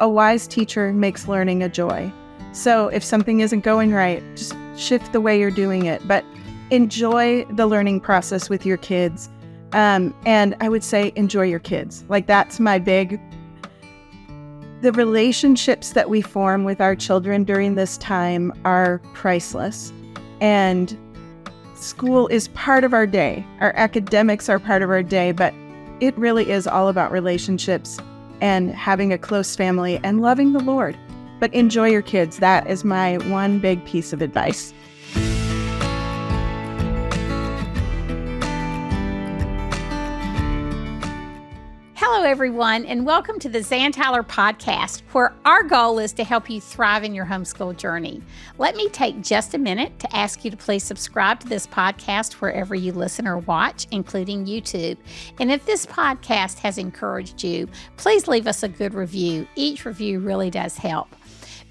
a wise teacher makes learning a joy. So if something isn't going right, just shift the way you're doing it, but enjoy the learning process with your kids. And I would say enjoy your kids. Like that's my big, the relationships that we form with our children during this time are priceless. And school is part of our day. Our academics are part of our day, but it really is all about relationships and having a close family and loving the Lord. But enjoy your kids. That is my one big piece of advice. Hello, everyone, and welcome to the Zan Tyler Podcast, where our goal is to help you thrive in your homeschool journey. Let me take just a minute to ask you to please subscribe to this podcast wherever you listen or watch, including YouTube. And if this podcast has encouraged you, please leave us a good review. Each review really does help.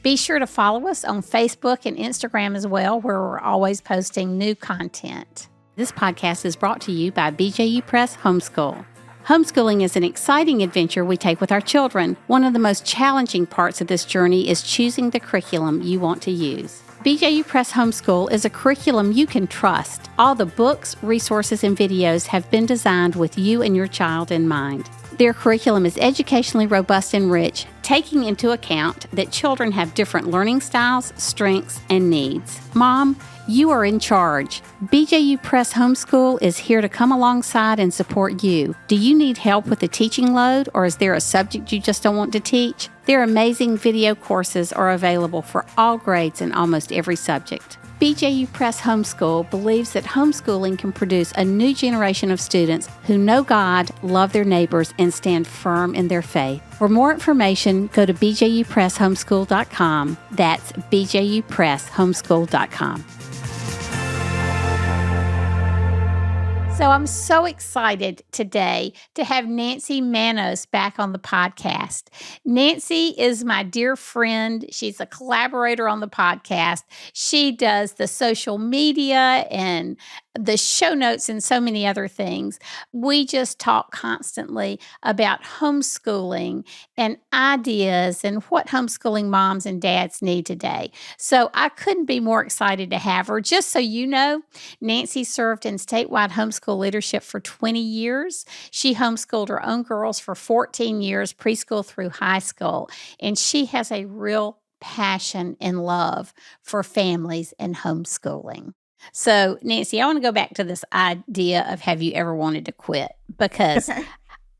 Be sure to follow us on Facebook and Instagram as well, where we're always posting new content. This podcast is brought to you by BJU Press Homeschool. Homeschooling is an exciting adventure we take with our children. One of the most challenging parts of this journey is choosing the curriculum you want to use. BJU Press Homeschool is a curriculum you can trust. All the books, resources, and videos have been designed with you and your child in mind. Their curriculum is educationally robust and rich, taking into account that children have different learning styles, strengths, and needs. Mom, you are in charge. BJU Press Homeschool is here to come alongside and support you. Do you need help with the teaching load, or is there a subject you just don't want to teach? Their amazing video courses are available for all grades and almost every subject. BJU Press Homeschool believes that homeschooling can produce a new generation of students who know God, love their neighbors, and stand firm in their faith. For more information, go to bjupresshomeschool.com. That's bjupresshomeschool.com. So I'm so excited today to have Nancy Manos back on the podcast. Nancy is my dear friend. She's a collaborator on the podcast. She does the social media and the show notes and so many other things. We just talk constantly about homeschooling and ideas and what homeschooling moms and dads need today. So I couldn't be more excited to have her. Just so you know, Nancy served in statewide homeschool leadership for 20 years. She homeschooled her own girls for 14 years, preschool through high school. And she has a real passion and love for families and homeschooling. So, Nancy, I want to go back to this idea of have you ever wanted to quit? Because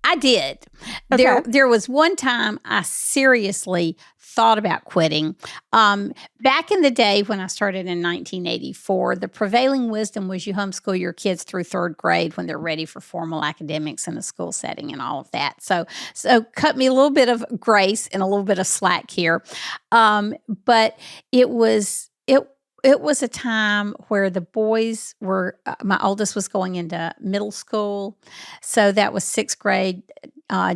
I did. Okay. There was one time I seriously thought about quitting. Back in the day when I started in 1984, the prevailing wisdom was you homeschool your kids through third grade when they're ready for formal academics in a school setting and all of that. So cut me a little bit of grace and a little bit of slack here. But it was a time where the boys were, my oldest was going into middle school. So that was sixth grade.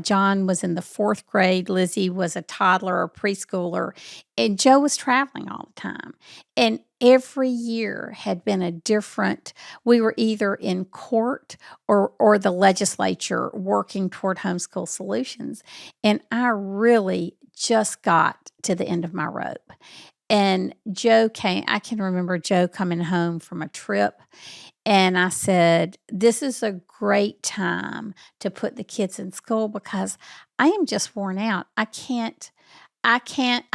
John was in the fourth grade. Lizzie was a toddler or preschooler. And Joe was traveling all the time. And every year had been a different, we were either in court or the legislature working toward homeschool solutions. And I really just got to the end of my rope. And Joe came, I can remember Joe coming home from a trip, and I said, this is a great time to put the kids in school because I am just worn out. I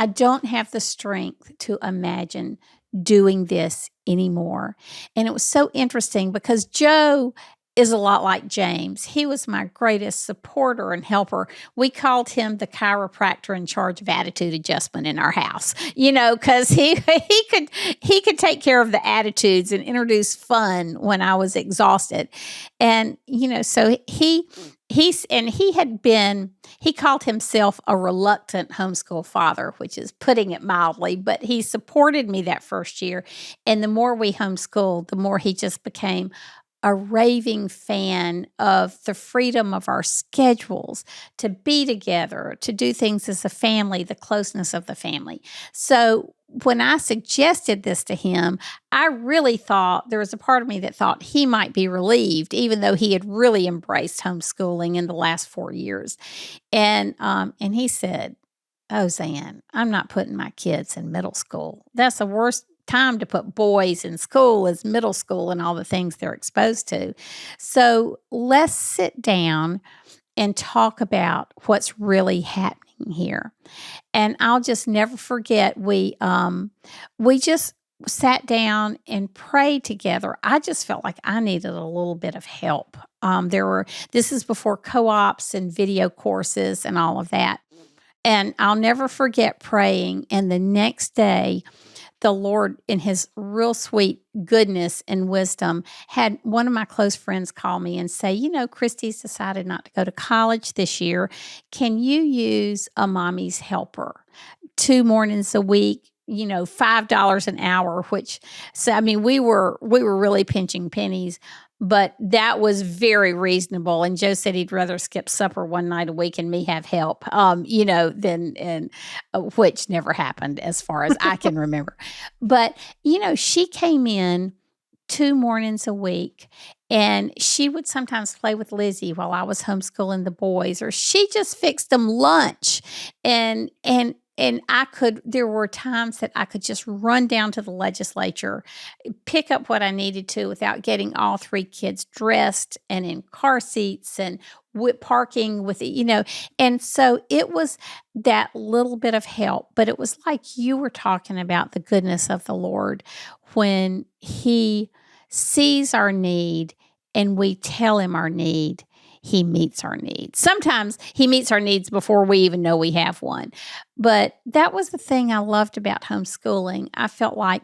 don't have the strength to imagine doing this anymore. And it was so interesting because Joe is a lot like James. He was my greatest supporter and helper. We called him the chiropractor in charge of attitude adjustment in our house, because he could take care of the attitudes and introduce fun when I was exhausted. And, so he called himself a reluctant homeschool father, which is putting it mildly, but he supported me that first year. And the more we homeschooled, the more he just became a raving fan of the freedom of our schedules to be together, to do things as a family, the closeness of the family. So when I suggested this to him, I really thought there was a part of me that thought he might be relieved, even though he had really embraced homeschooling in the last 4 years. And he said, oh, Zan, I'm not putting my kids in middle school. That's the worst time to put boys in school is middle school and all the things they're exposed to. So let's sit down and talk about what's really happening here. And I'll just never forget, we just sat down and prayed together. I just felt like I needed a little bit of help. This is before co-ops and video courses and all of that. And I'll never forget praying. And the next day, the Lord, in his real sweet goodness and wisdom, had one of my close friends call me and say, Christy's decided not to go to college this year. Can you use a mommy's helper 2 mornings a week? $5 an hour, we were really pinching pennies, but that was very reasonable. And Joe said he'd rather skip supper one night a week and me have help, which never happened as far as I can remember. But, she came in 2 mornings a week, and she would sometimes play with Lizzie while I was homeschooling the boys, or she just fixed them lunch. And there were times that I could just run down to the legislature, pick up what I needed to without getting all 3 kids dressed and in car seats and parking with, And so it was that little bit of help, but it was like you were talking about the goodness of the Lord when he sees our need and we tell him our need. He meets our needs. Sometimes he meets our needs before we even know we have one. But that was the thing I loved about homeschooling. I felt like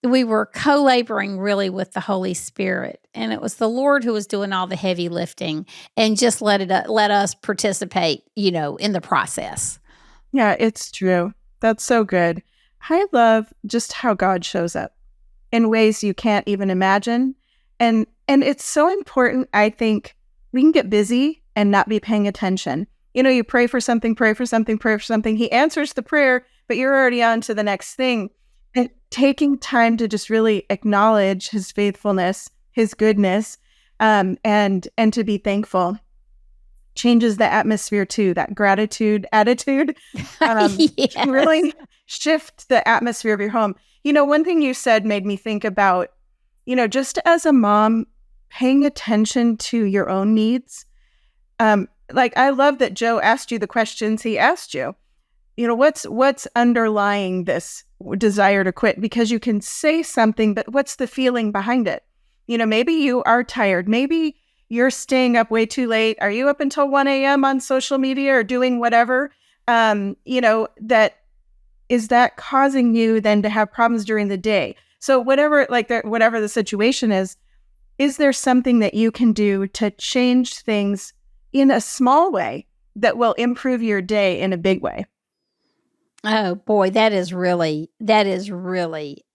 we were co-laboring really with the Holy Spirit. And it was the Lord who was doing all the heavy lifting and just let us participate, in the process. Yeah, it's true. That's so good. I love just how God shows up in ways you can't even imagine. And it's so important, I think. We can get busy and not be paying attention. You pray for something. He answers the prayer, but you're already on to the next thing. And taking time to just really acknowledge his faithfulness, his goodness, and to be thankful changes the atmosphere too. That gratitude attitude Yes. can really shift the atmosphere of your home. One thing you said made me think about, just as a mom, paying attention to your own needs. I love that Joe asked you the questions he asked you. What's underlying this desire to quit? Because you can say something, but what's the feeling behind it? Maybe you are tired. Maybe you're staying up way too late. Are you up until 1 a.m. on social media or doing whatever? That is that causing you then to have problems during the day? So whatever the situation is there something that you can do to change things in a small way that will improve your day in a big way? Oh boy, that is really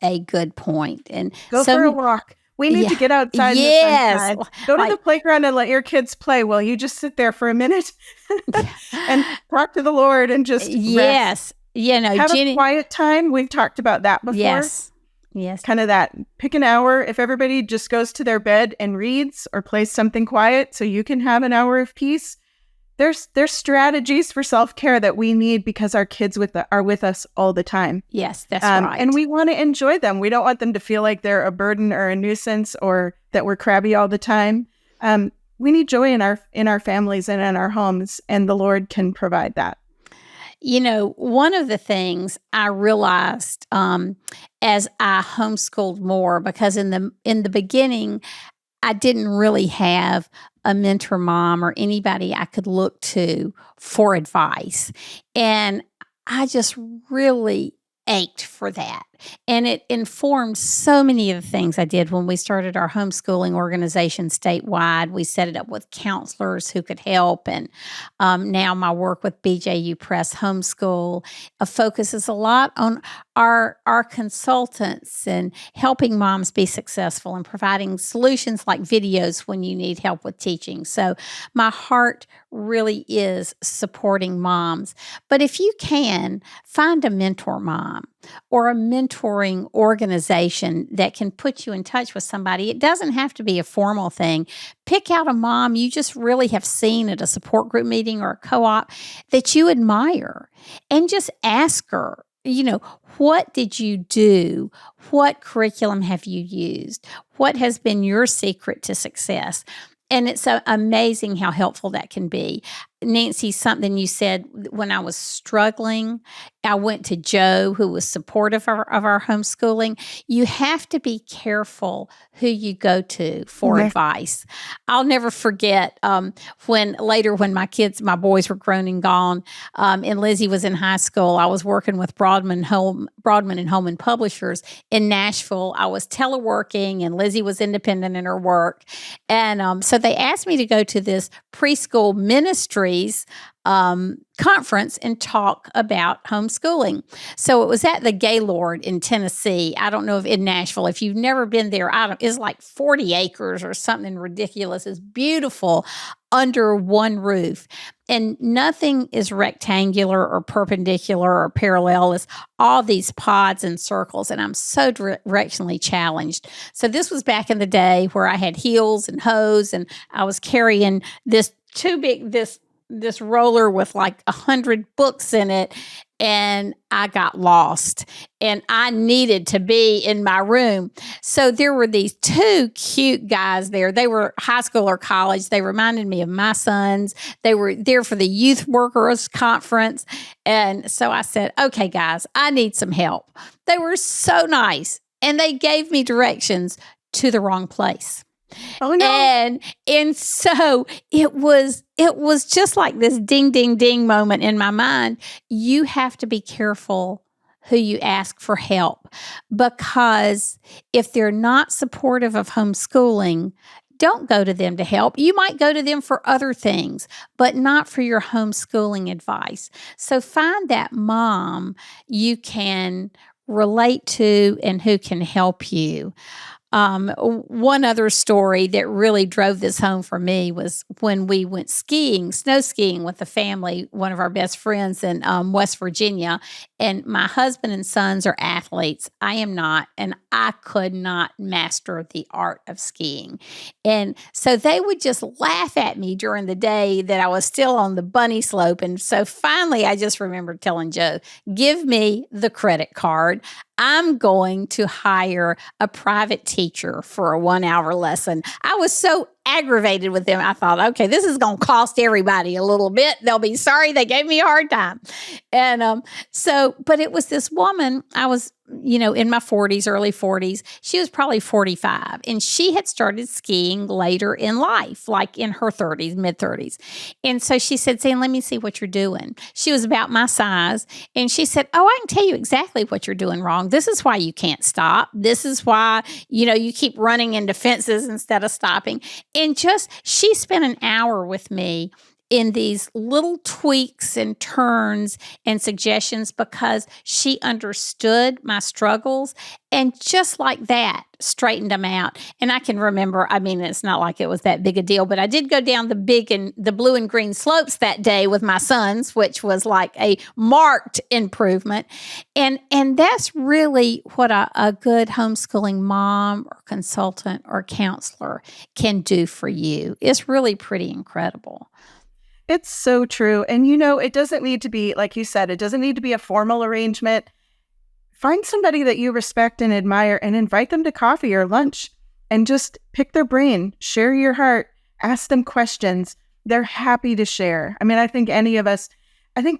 a good point. And go for a walk. We need to get outside in the sunshine. Go to the playground and let your kids play while you just sit there for a minute and talk to the Lord and just rest. Have a quiet time. We've talked about that before. Yes. Kind of that, pick an hour. If everybody just goes to their bed and reads or plays something quiet so you can have an hour of peace, there's strategies for self-care that we need because our kids are with us all the time. Yes, that's right. And we want to enjoy them. We don't want them to feel like they're a burden or a nuisance or that we're crabby all the time. We need joy in our families and in our homes, and the Lord can provide that. One of the things I realized as I homeschooled more, because in the beginning, I didn't really have a mentor mom or anybody I could look to for advice. And I just really ached for that. And it informed so many of the things I did when we started our homeschooling organization statewide. We set it up with counselors who could help. And now my work with BJU Press Homeschool focuses a lot on our consultants and helping moms be successful and providing solutions like videos when you need help with teaching. So my heart really is supporting moms. But if you can, find a mentor mom or a mentoring organization that can put you in touch with somebody. It doesn't have to be a formal thing. Pick out a mom you just really have seen at a support group meeting or a co-op that you admire and just ask her, what did you do? What curriculum have you used? What has been your secret to success? And it's amazing how helpful that can be. Nancy, something you said when I was struggling, I went to Joe, who was supportive of our homeschooling. You have to be careful who you go to for advice. I'll never forget when my boys were grown and gone, and Lizzie was in high school. I was working with Broadman and Holman Publishers in Nashville. I was teleworking, and Lizzie was independent in her work, and so they asked me to go to this preschool ministries conference and talk about homeschooling. So it was at the Gaylord in Tennessee. I don't know if in Nashville, if you've never been there, it's like 40 acres or something ridiculous. It's beautiful under one roof. And nothing is rectangular or perpendicular or parallel. It's all these pods and circles. And I'm so directionally challenged. So this was back in the day where I had heels and hose, and I was carrying this roller with like 100 books in it, and I got lost, and I needed to be in my room. So there were these two cute guys there. They were high school or college. They reminded me of my sons. They were there for the youth workers conference. And so I said, okay, guys, I need some help. They were so nice, and they gave me directions to the wrong place. Oh no. And so it was just like this ding, ding, ding moment in my mind. You have to be careful who you ask for help, because if they're not supportive of homeschooling, don't go to them to help. You might go to them for other things, but not for your homeschooling advice. So find that mom you can relate to and who can help you. One other story that really drove this home for me was when we went snow skiing with the family, one of our best friends in West Virginia. And my husband and sons are athletes. I am not, and I could not master the art of skiing. And so they would just laugh at me during the day that I was still on the bunny slope. And so finally, I just remember telling Joe, give me the credit card. I'm going to hire a private teacher for a 1-hour lesson. I was so aggravated with them. I thought, okay, this is going to cost everybody a little bit. They'll be sorry they gave me a hard time. And but it was this woman, I was, in my 40s, early 40s. She was probably 45, and she had started skiing later in life, like in her 30s, mid-30s. And so she said, Zan, let me see what you're doing. She was about my size, and she said, oh, I can tell you exactly what you're doing wrong. This is why you can't stop. This is why, you keep running into fences instead of stopping. And she spent an hour with me in these little tweaks and turns and suggestions because she understood my struggles, and just like that, straightened them out. And I can remember, it's not like it was that big a deal, but I did go down the blue and green slopes that day with my sons, which was like a marked improvement. And that's really what a good homeschooling mom or consultant or counselor can do for you. It's really pretty incredible. It's so true. And it doesn't need to be, like you said, it doesn't need to be a formal arrangement. Find somebody that you respect and admire and invite them to coffee or lunch and just pick their brain, share your heart, ask them questions. They're happy to share. I think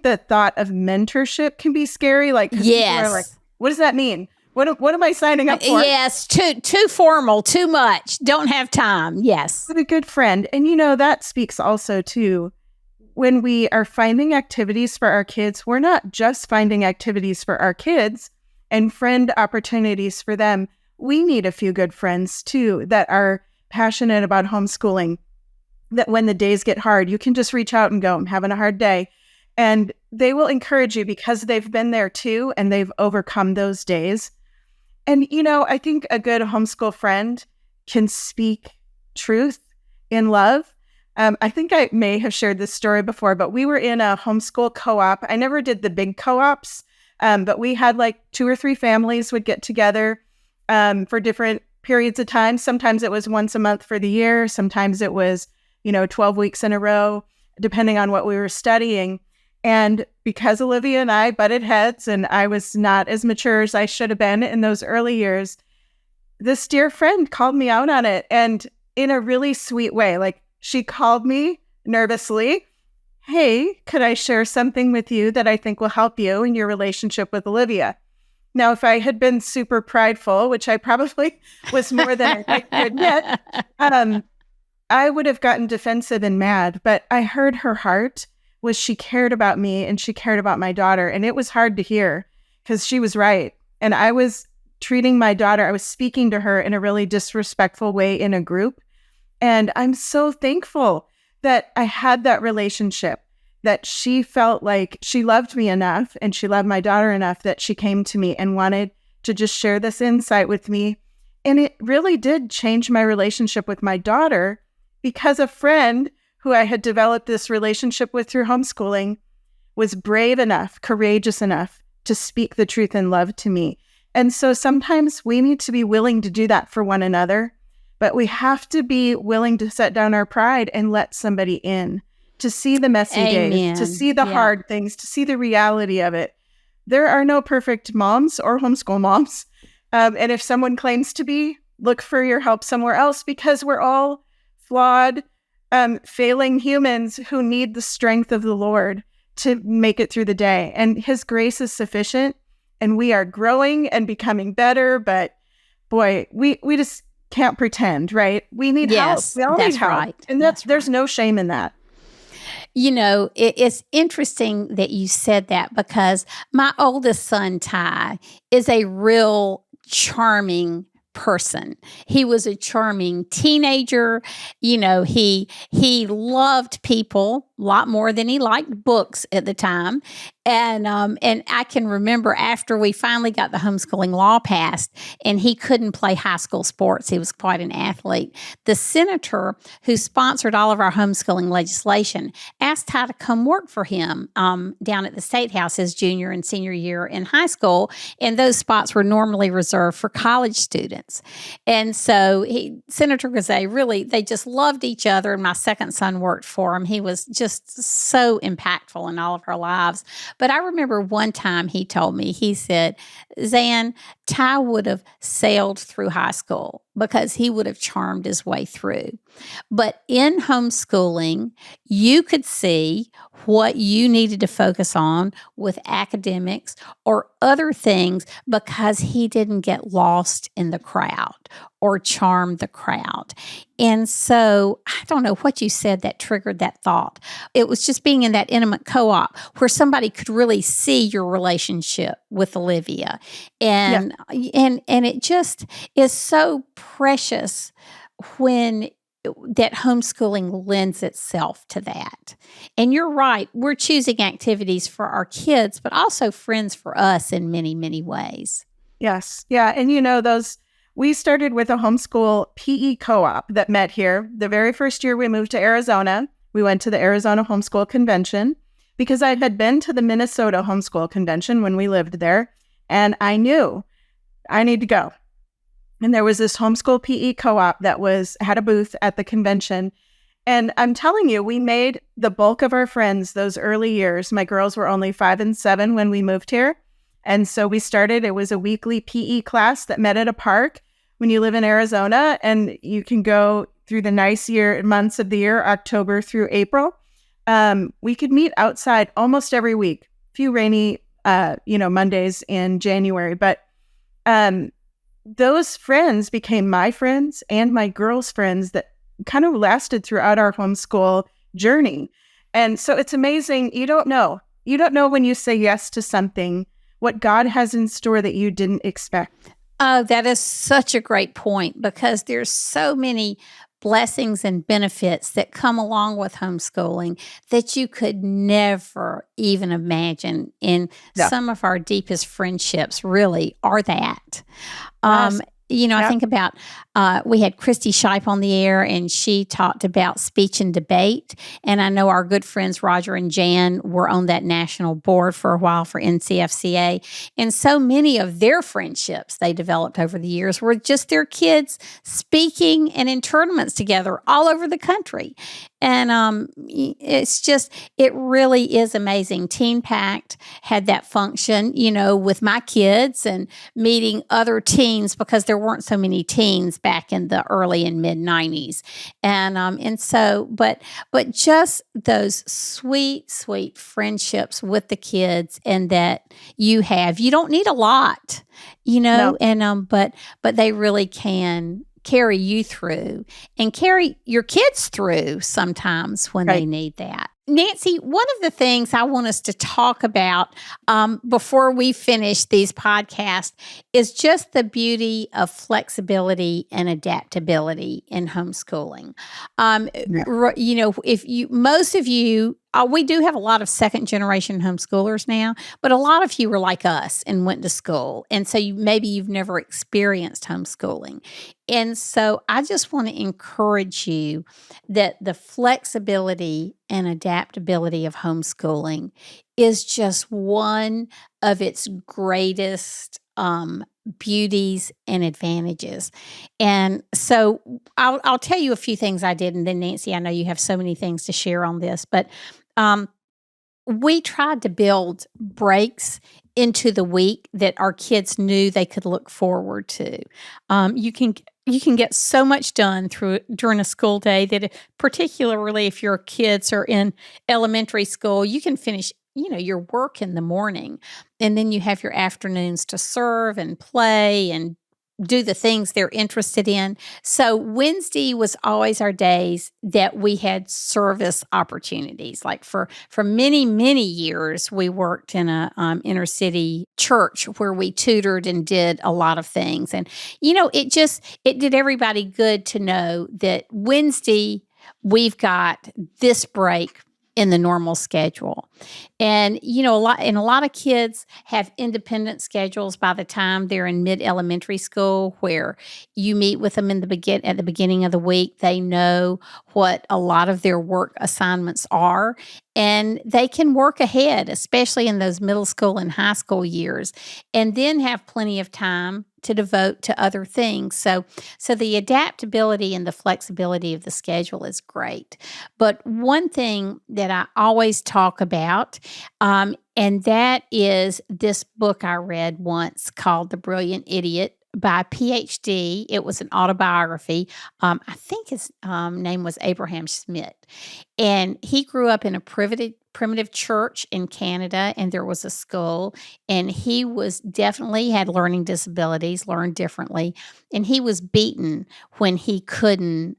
the thought of mentorship can be scary. Like, yes. People are like, what does that mean? What am I signing up for? Yes, too formal, too much. Don't have time. Yes. What a good friend. And that speaks also to when we are finding activities for our kids, we're not just finding activities for our kids and friend opportunities for them. We need a few good friends too that are passionate about homeschooling, that when the days get hard, you can just reach out and go, I'm having a hard day. And they will encourage you because they've been there too, and they've overcome those days. And, I think a good homeschool friend can speak truth in love. I think I may have shared this story before, but we were in a homeschool co-op. I never did the big co-ops, but we had like 2 or 3 families would get together for different periods of time. Sometimes it was once a month for the year. Sometimes it was, 12 weeks in a row, depending on what we were studying. And because Olivia and I butted heads and I was not as mature as I should have been in those early years, this dear friend called me out on it, and in a really sweet way. Like, she called me nervously. Hey, could I share something with you that I think will help you in your relationship with Olivia? Now, if I had been super prideful, which I probably was more than I like to admit, I would have gotten defensive and mad. But I heard her heart was she cared about me and she cared about my daughter. And it was hard to hear because she was right. And I was treating my daughter, I was speaking to her in a really disrespectful way in a group. And I'm so thankful that I had that relationship, that she felt like she loved me enough and she loved my daughter enough that she came to me and wanted to just share this insight with me. And it really did change my relationship with my daughter, because a friend who I had developed this relationship with through homeschooling was brave enough, courageous enough to speak the truth in love to me. And so sometimes we need to be willing to do that for one another. But we have to be willing to set down our pride and let somebody in, to see the messy days, to see the hard things, to see the reality of it. There are no perfect moms or homeschool moms. And if someone claims to be, look for your help somewhere else, because we're all flawed, failing humans who need the strength of the Lord to make it through the day. And His grace is sufficient, and we are growing and becoming better. But boy, we just can't pretend, right? We need help. We all need help. Right. And there's no shame in that. It's interesting that you said that, because my oldest son, Ty, is a real charming person. He was a charming teenager. He loved people a lot more than he liked books at the time. And I can remember after we finally got the homeschooling law passed and he couldn't play high school sports, he was quite an athlete. The senator who sponsored all of our homeschooling legislation asked Ty to come work for him down at the State House his junior and senior year in high school. And those spots were normally reserved for college students. And so Senator Gazay, they just loved each other. And my second son worked for him. He was just so impactful in all of our lives. But I remember one time he told me, he said, Zan, Ty would have sailed through high school because he would have charmed his way through. But in homeschooling, you could see what you needed to focus on with academics or other things because he didn't get lost in the crowd or charm the crowd. And so I don't know what you said that triggered that thought. It was just being in that intimate co-op where somebody could really see your relationship with Olivia. And it just is so precious when that homeschooling lends itself to that. And you're right, we're choosing activities for our kids, but also friends for us in many, many ways. Yes. Yeah. And we started with a homeschool PE co-op that met here. The very first year we moved to Arizona, we went to the Arizona Homeschool Convention because I had been to the Minnesota Homeschool Convention when we lived there. And I knew I need to go. And there was this homeschool PE co-op that had a booth at the convention. And I'm telling you, we made the bulk of our friends those early years. My girls were only 5 and 7 when we moved here. And so it was a weekly PE class that met at a park when you live in Arizona. And you can go through the nice months of the year, October through April. We could meet outside almost every week, a few rainy, Mondays in January. But those friends became my friends and my girls' friends that kind of lasted throughout our homeschool journey. And so it's amazing. You don't know when you say yes to something, what God has in store that you didn't expect. Oh, that is such a great point, because there's so many blessings and benefits that come along with homeschooling that you could never even imagine. And Yeah. some of our deepest friendships really are that. Yes. I Yep. think about, we had Christy Shipe on the air, and she talked about speech and debate. And I know our good friends Roger and Jan were on that national board for a while for NCFCA. And so many of their friendships they developed over the years were just their kids speaking and in tournaments together all over the country. And it really is amazing. Teen Pact had that function, with my kids and meeting other teens, because there weren't so many teens back in the early and mid 90s. But just those sweet, sweet friendships with the kids, and that you don't need a lot, No. but they really can carry you through and carry your kids through sometimes when they Right. need that. Nancy, one of the things I want us to talk about before we finish these podcasts is just the beauty of flexibility and adaptability in homeschooling. Yeah. Most of you, we do have a lot of second generation homeschoolers now, but a lot of you were like us and went to school. And so maybe you've never experienced homeschooling. And so I just want to encourage you that the flexibility and adaptability of homeschooling is just one of its greatest beauties and advantages. And so I'll tell you a few things I did, and then Nancy, I know you have so many things to share on this, but we tried to build breaks into the week that our kids knew they could look forward to. You can get so much done during a school day that, particularly if your kids are in elementary school, you can finish, your work in the morning, and then you have your afternoons to serve and play and do the things they're interested in. So Wednesday was always our days that we had service opportunities. Like for many, many years, we worked in a inner city church where we tutored and did a lot of things. And, it did everybody good to know that Wednesday, we've got this break in the normal schedule. And, a lot of kids have independent schedules by the time they're in mid-elementary school, where you meet with them at the beginning of the week. They know what a lot of their work assignments are, and they can work ahead, especially in those middle school and high school years, and then have plenty of time to devote to other things. So the adaptability and the flexibility of the schedule is great. But one thing that I always talk about, and that is this book I read once called The Brilliant Idiot by a PhD. It was an autobiography. I think his name was Abraham Schmidt. And he grew up in a primitive church in Canada, and there was a school, and he was definitely had learning disabilities, learned differently, and he was beaten when he couldn't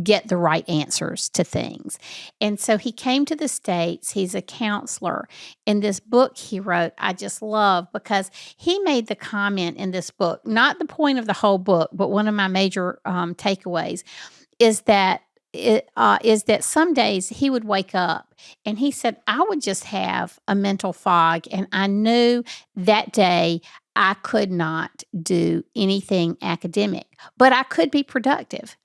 get the right answers to things. And so he came to the States. He's a counselor. In this book he wrote, I just love, because he made the comment in this book, not the point of the whole book, but one of my major takeaways is that some days he would wake up and he said, I would just have a mental fog, and I knew that day I could not do anything academic, but I could be productive.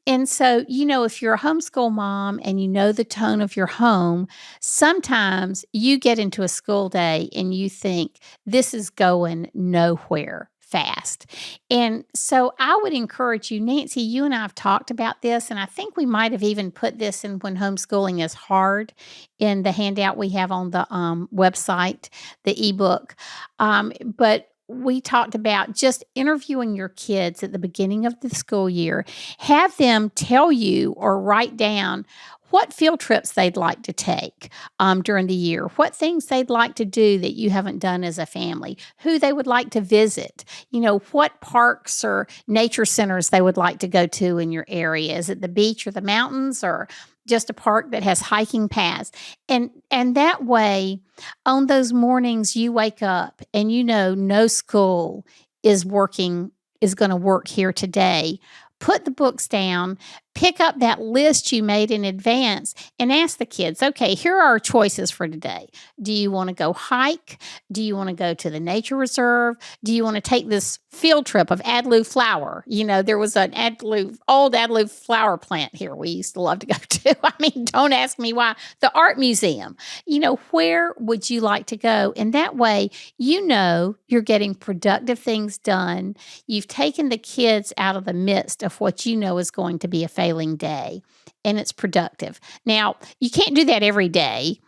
And so, if you're a homeschool mom and you know the tone of your home, sometimes you get into a school day and you think, this is going nowhere fast. And so I would encourage you, Nancy, you and I have talked about this, and I think we might have even put this in When Homeschooling is Hard in the handout we have on the website, the ebook. But we talked about just interviewing your kids at the beginning of the school year. Have them tell you or write down what field trips they'd like to take during the year, what things they'd like to do that you haven't done as a family, who they would like to visit, what parks or nature centers they would like to go to in your area. Is it the beach or the mountains, or just a park that has hiking paths? And that way, on those mornings you wake up and no school is going to work here today, put the books down, pick up that list you made in advance, and ask the kids, okay, here are our choices for today. Do you want to go hike? Do you want to go to the nature reserve? Do you want to take this field trip of Adlu flower? There was an old Adlu flower plant here we used to love to go to. I mean, don't ask me why. The art museum. Where would you like to go? And that way, you're getting productive things done. You've taken the kids out of the midst of what is going to be a failing day, and it's productive. Now, you can't do that every day.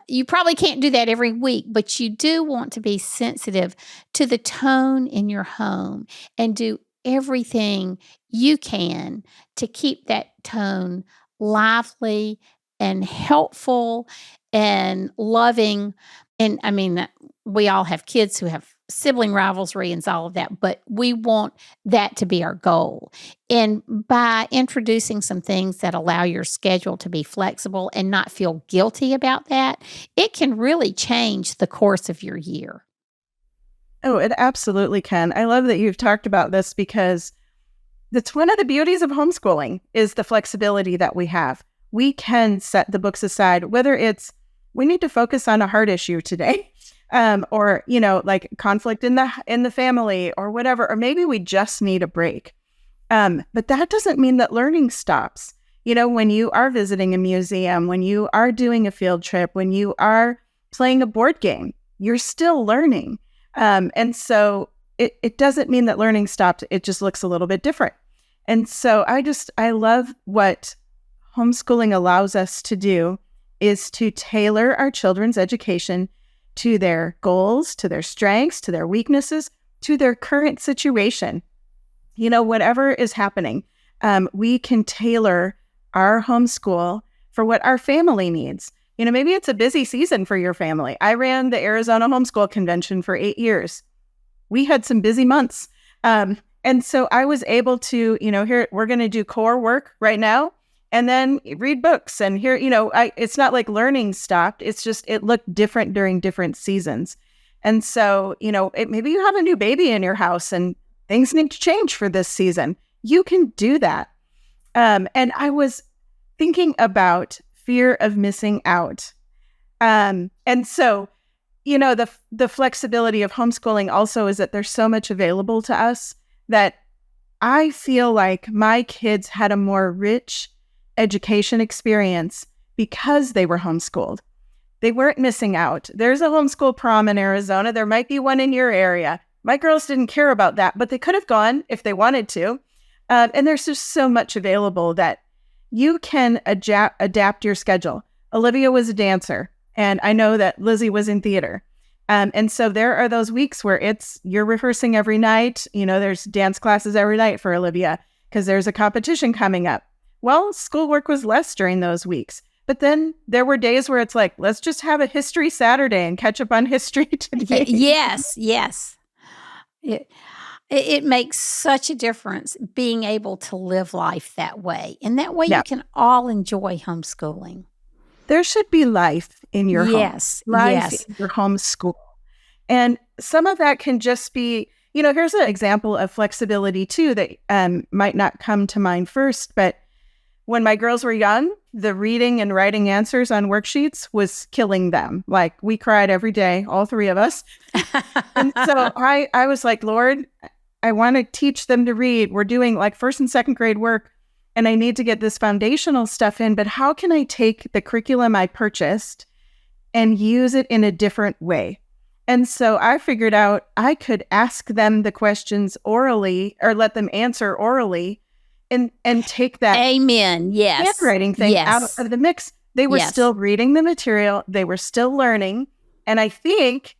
You probably can't do that every week, but you do want to be sensitive to the tone in your home and do everything you can to keep that tone lively and helpful and loving. And I mean, we all have kids who have sibling rivalry and all of that, but we want that to be our goal. And by introducing some things that allow your schedule to be flexible and not feel guilty about that, it can really change the course of your year. Oh, it absolutely can. I love that you've talked about this because that's one of the beauties of homeschooling is the flexibility that we have. We can set the books aside, whether it's we need to focus on a hard issue today. Or, like conflict in the family or whatever, or maybe we just need a break. But that doesn't mean that learning stops. When you are visiting a museum, when you are doing a field trip, when you are playing a board game, you're still learning. And so it doesn't mean that learning stopped. It just looks a little bit different. And so I love what homeschooling allows us to do is to tailor our children's education to their goals, to their strengths, to their weaknesses, to their current situation. Whatever is happening, we can tailor our homeschool for what our family needs. Maybe it's a busy season for your family. I ran the Arizona Homeschool Convention for 8 years. We had some busy months. And so I was able to, here, we're going to do core work right now. And then read books and here, it's not like learning stopped. It's just, it looked different during different seasons. And so, maybe you have a new baby in your house and things need to change for this season. You can do that. And I was thinking about fear of missing out. And so, the flexibility of homeschooling also is that there's so much available to us that I feel like my kids had a more rich education experience because they were homeschooled. They weren't missing out. There's a homeschool prom in Arizona. There might be one in your area. My girls didn't care about that, but they could have gone if they wanted to. And there's just so much available that you can adapt your schedule. Olivia was a dancer, and I know that Lizzie was in theater. And so there are those weeks where you're rehearsing every night. There's dance classes every night for Olivia because there's a competition coming up. Well, schoolwork was less during those weeks. But then there were days where it's like, let's just have a history Saturday and catch up on history today. Yes. It makes such a difference being able to live life that way. And that way you can all enjoy homeschooling. There should be life in your home. Life in your homeschool. And some of that can just be, here's an example of flexibility too that might not come to mind first, but when my girls were young, the reading and writing answers on worksheets was killing them. Like we cried every day, all three of us. And so I was like, Lord, I want to teach them to read. We're doing like first and second grade work, and I need to get this foundational stuff in. But how can I take the curriculum I purchased and use it in a different way? And so I figured out I could ask them the questions orally or let them answer orally. And take that handwriting thing out of the mix. They were still reading the material. They were still learning. And I think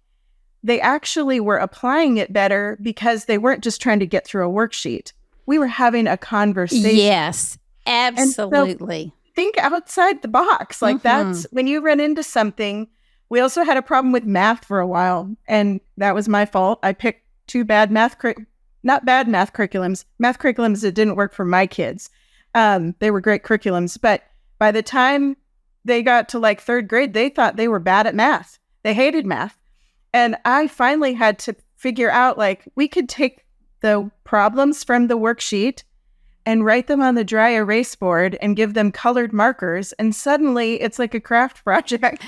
they actually were applying it better because they weren't just trying to get through a worksheet. We were having a conversation. Yes, absolutely. So think outside the box. Like that's when you run into something. We also had a problem with math for a while. And that was my fault. I picked two bad not bad math curriculums that didn't work for my kids. They were great curriculums, but by the time they got to like third grade, they thought they were bad at math. They hated math. And I finally had to figure out like we could take the problems from the worksheet and write them on the dry erase board and give them colored markers. And suddenly it's like a craft project.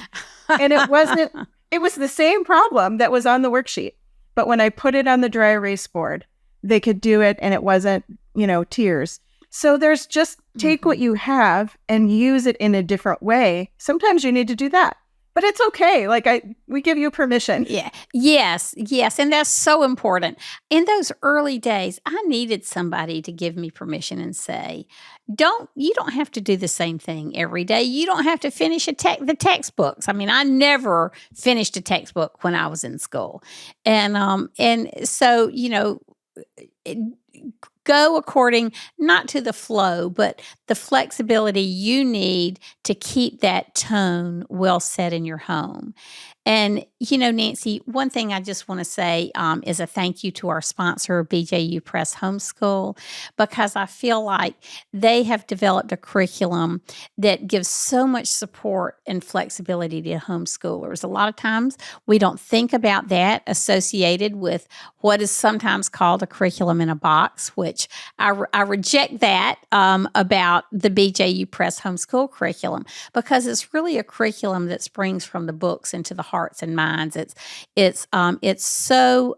And it was the same problem that was on the worksheet. But when I put it on the dry erase board, they could do it and it wasn't, tears. So there's just take what you have and use it in a different way. Sometimes you need to do that. But it's okay. We give you permission. Yeah. Yes. And that's so important. In those early days, I needed somebody to give me permission and say, you don't have to do the same thing every day. You don't have to finish the textbooks. I mean, I never finished a textbook when I was in school. And so, go according, not to the flow, but the flexibility you need to keep that tone well set in your home. And, Nancy, one thing I just want to say is a thank you to our sponsor, BJU Press Homeschool, because I feel like they have developed a curriculum that gives so much support and flexibility to homeschoolers. A lot of times we don't think about that associated with what is sometimes called a curriculum in a box, which I reject that about the BJU Press Homeschool curriculum, because it's really a curriculum that springs from the books into the hearts and minds. It's so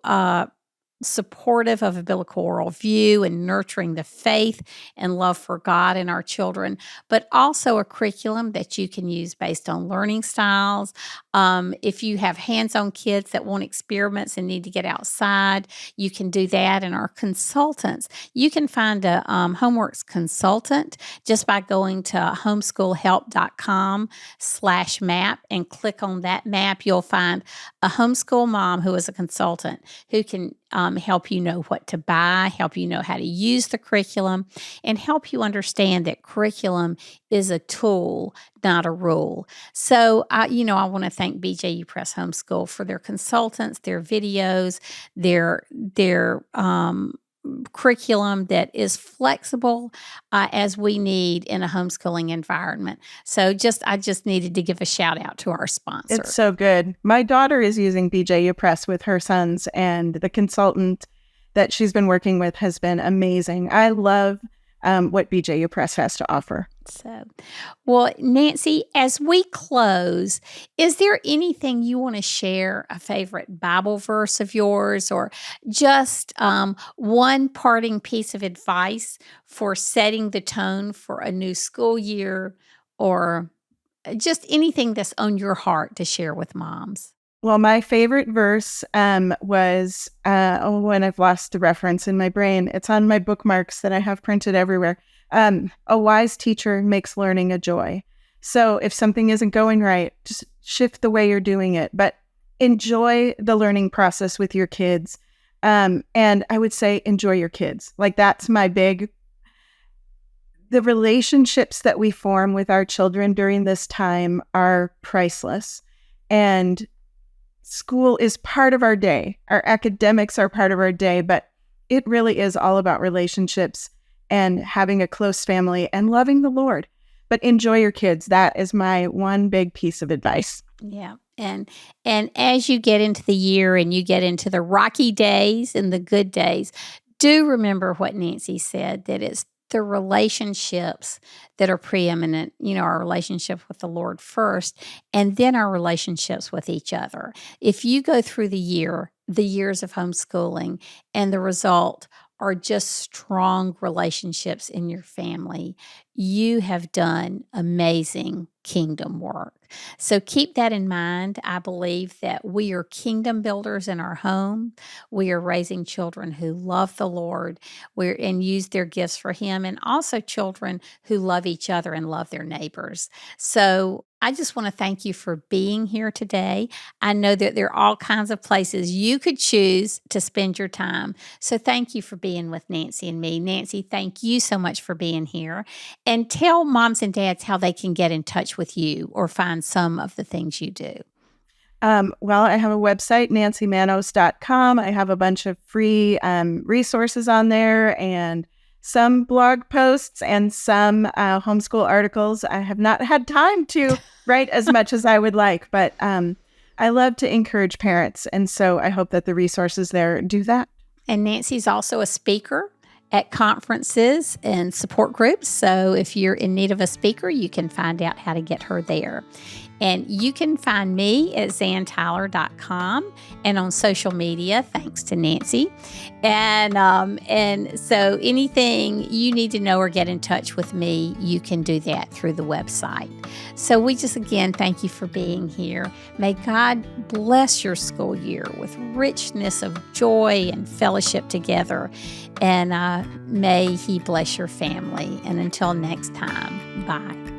supportive of a biblical worldview and nurturing the faith and love for God in our children, but also a curriculum that you can use based on learning styles. If you have hands-on kids that want experiments and need to get outside, you can do that. And our consultants, you can find a Homeworks consultant just by going to homeschoolhelp.com/map and click on that map. You'll find a homeschool mom who is a consultant who can help you know what to buy, help you know how to use the curriculum, and help you understand that curriculum is a tool, not a rule. So, I want to thank BJU Press Homeschool for their consultants, their videos, their curriculum that is flexible as we need in a homeschooling environment. So I just needed to give a shout out to our sponsor. It's so good. My daughter is using BJU Press with her sons, and the consultant that she's been working with has been amazing. I love what BJU Press has to offer. So, well, Nancy, as we close, is there anything you want to share, a favorite Bible verse of yours, or just one parting piece of advice for setting the tone for a new school year, or just anything that's on your heart to share with moms? Well, my favorite verse was, when I've lost the reference in my brain, it's on my bookmarks that I have printed everywhere. A wise teacher makes learning a joy. So if something isn't going right, just shift the way you're doing it, but enjoy the learning process with your kids. And I would say enjoy your kids. That's the relationships that we form with our children during this time are priceless. And school is part of our day. Our academics are part of our day, but it really is all about relationships and having a close family and loving the Lord. But enjoy your kids. That is my one big piece of advice. Yeah. And as you get into the year and you get into the rocky days and the good days, do remember what Nancy said, that it's the relationships that are preeminent, our relationship with the Lord first, and then our relationships with each other. If you go through the years of homeschooling, and the result are just strong relationships in your family, you have done amazing kingdom work. So keep that in mind. I believe that we are kingdom builders in our home. We are raising children who love the Lord and use their gifts for Him, and also children who love each other and love their neighbors. So I just want to thank you for being here today. I know that there are all kinds of places you could choose to spend your time. So thank you for being with Nancy and me. Nancy, thank you so much for being here. And tell moms and dads how they can get in touch with you or find some of the things you do. Well, I have a website, nancymanos.com. I have a bunch of free resources on there, and some blog posts and some homeschool articles. I have not had time to write as much as I would like, but I love to encourage parents. And so I hope that the resources there do that. And Nancy's also a speaker at conferences and support groups. So if you're in need of a speaker, you can find out how to get her there. And you can find me at zantyler.com and on social media, thanks to Nancy. And so anything you need to know or get in touch with me, you can do that through the website. So we just, again, thank you for being here. May God bless your school year with richness of joy and fellowship together. And may He bless your family. And until next time, bye.